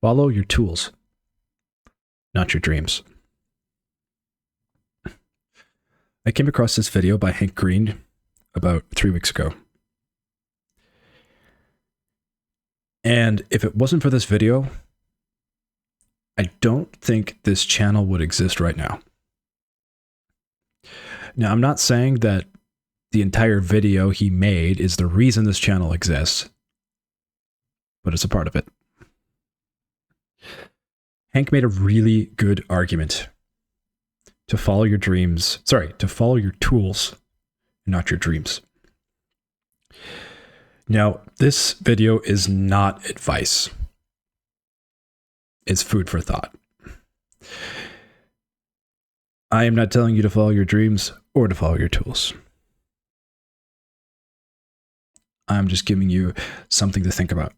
Follow your tools, not your dreams. I came across this video by Hank Green about 3 weeks ago. And if it wasn't for this video, I don't think this channel would exist right now. Now, I'm not saying that the entire video he made is the reason this channel exists, but it's a part of it. Hank made a really good argument to follow your dreams, to follow your tools, not your dreams. Now, this video is not advice. It's food for thought. I am not telling you to follow your dreams or to follow your tools. I'm just giving you something to think about.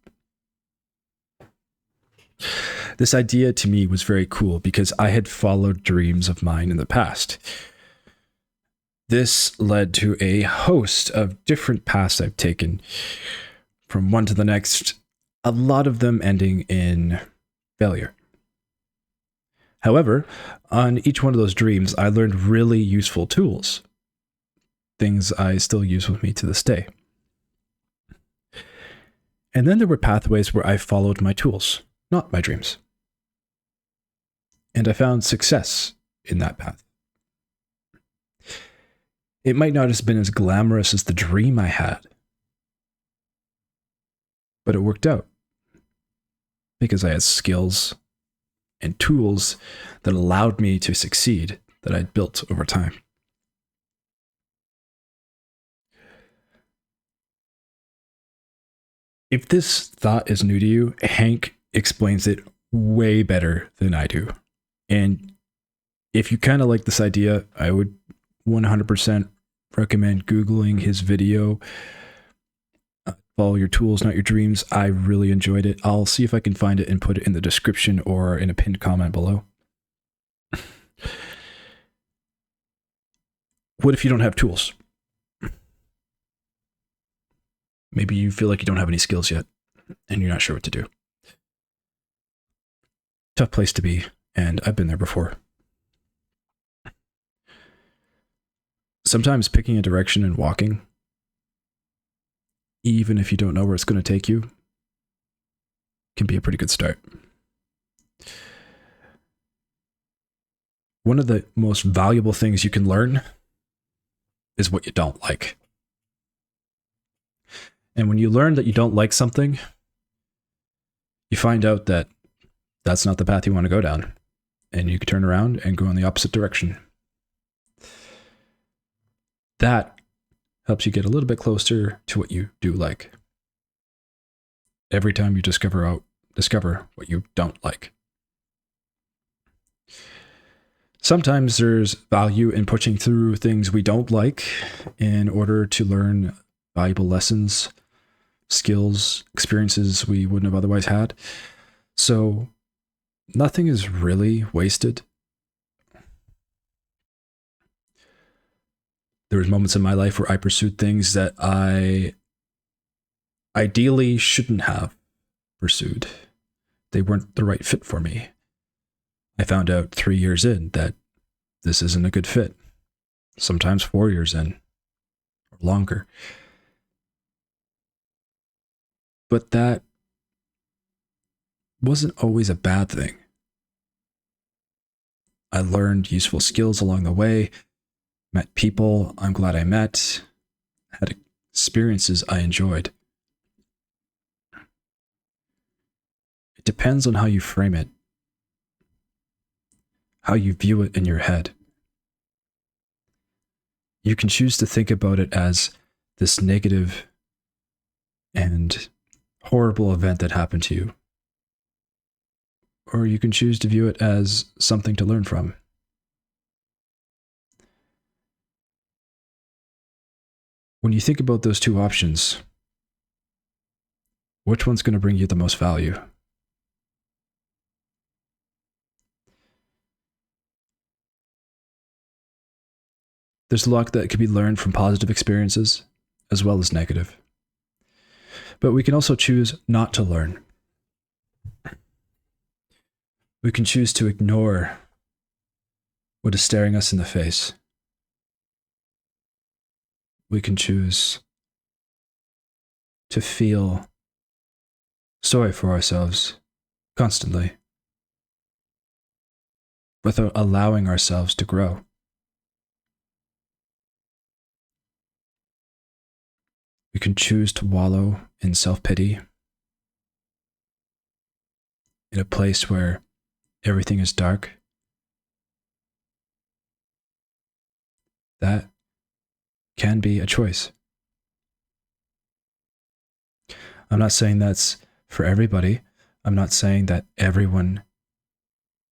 This idea to me was very cool because I had followed dreams of mine in the past. This led to a host of different paths I've taken from one to the next, a lot of them ending in failure. However, on each one of those dreams, I learned really useful tools, things I still use with me to this day. And then there were pathways where I followed my tools, not my dreams. And I found success in that path. It might not have been as glamorous as the dream I had, but it worked out because I had skills and tools that allowed me to succeed that I'd built over time. If this thought is new to you, Hank explains it way better than I do. And if you kind of like this idea, I would 100% recommend Googling his video, Follow Your Tools, Not Your Dreams. I really enjoyed it. I'll see if I can find it and put it in the description or in a pinned comment below. What if you don't have tools? Maybe you feel like you don't have any skills yet and you're not sure what to do. Tough place to be, and I've been there before. Sometimes picking a direction and walking, even if you don't know where it's going to take you, can be a pretty good start. One of the most valuable things you can learn is what you don't like. And when you learn that you don't like something, you find out that that's not the path you want to go down. And you can turn around and go in the opposite direction. That helps you get a little bit closer to what you do like. Every time you discover what you don't like. Sometimes there's value in pushing through things we don't like in order to learn valuable lessons, skills, experiences we wouldn't have otherwise had. So nothing is really wasted. There was moments in my life where I pursued things that I ideally shouldn't have pursued. They weren't the right fit for me. I found out 3 years in that this isn't a good fit. Sometimes 4 years in, or longer. But that wasn't always a bad thing. I learned useful skills along the way, met people I'm glad I met, had experiences I enjoyed. It depends on how you frame it, how you view it in your head. You can choose to think about it as this negative and horrible event that happened to you. Or you can choose to view it as something to learn from. When you think about those two options, which one's going to bring you the most value? There's a lot that can be learned from positive experiences as well as negative. But we can also choose not to learn. We can choose to ignore what is staring us in the face. We can choose to feel sorry for ourselves constantly without allowing ourselves to grow. We can choose to wallow in self-pity in a place where everything is dark. That can be a choice. I'm not saying that's for everybody. I'm not saying that everyone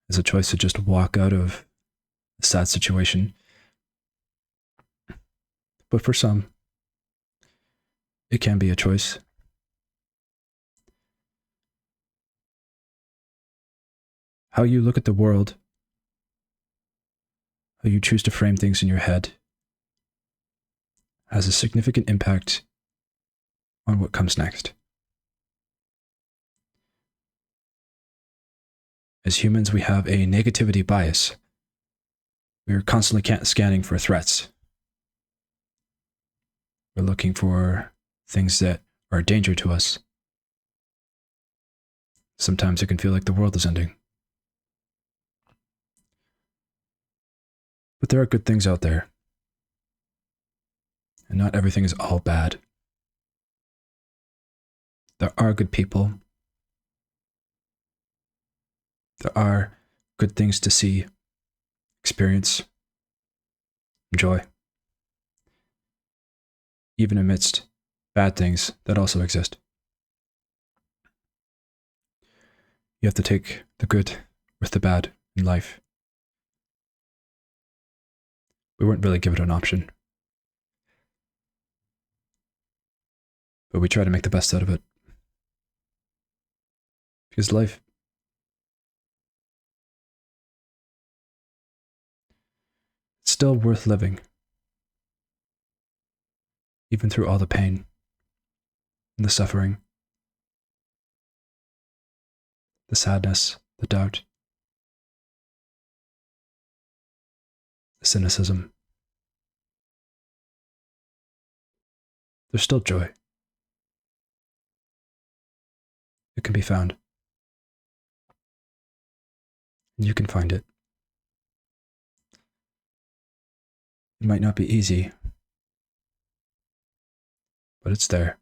has a choice to just walk out of a sad situation. But for some, it can be a choice. How you look at the world, how you choose to frame things in your head, has a significant impact on what comes next. As humans, we have a negativity bias. We are constantly scanning for threats. We're looking for things that are a danger to us. Sometimes it can feel like the world is ending. But there are good things out there. And not everything is all bad. There are good people. There are good things to see, experience, enjoy. Even amidst bad things that also exist. You have to take the good with the bad in life. We weren't really given an option. But we try to make the best out of it. Because life is still worth living. Even through all the pain and the suffering, the sadness, the doubt, the cynicism. There's still joy. It can be found. And you can find it. It might not be easy, but it's there,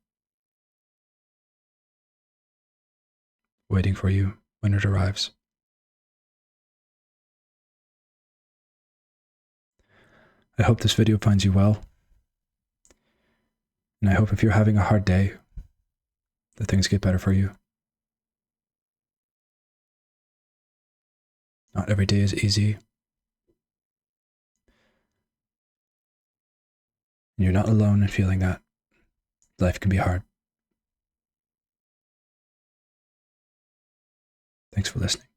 waiting for you when it arrives. I hope this video finds you well. And I hope if you're having a hard day, that things get better for you. Not every day is easy. And you're not alone in feeling that. Life can be hard. Thanks for listening.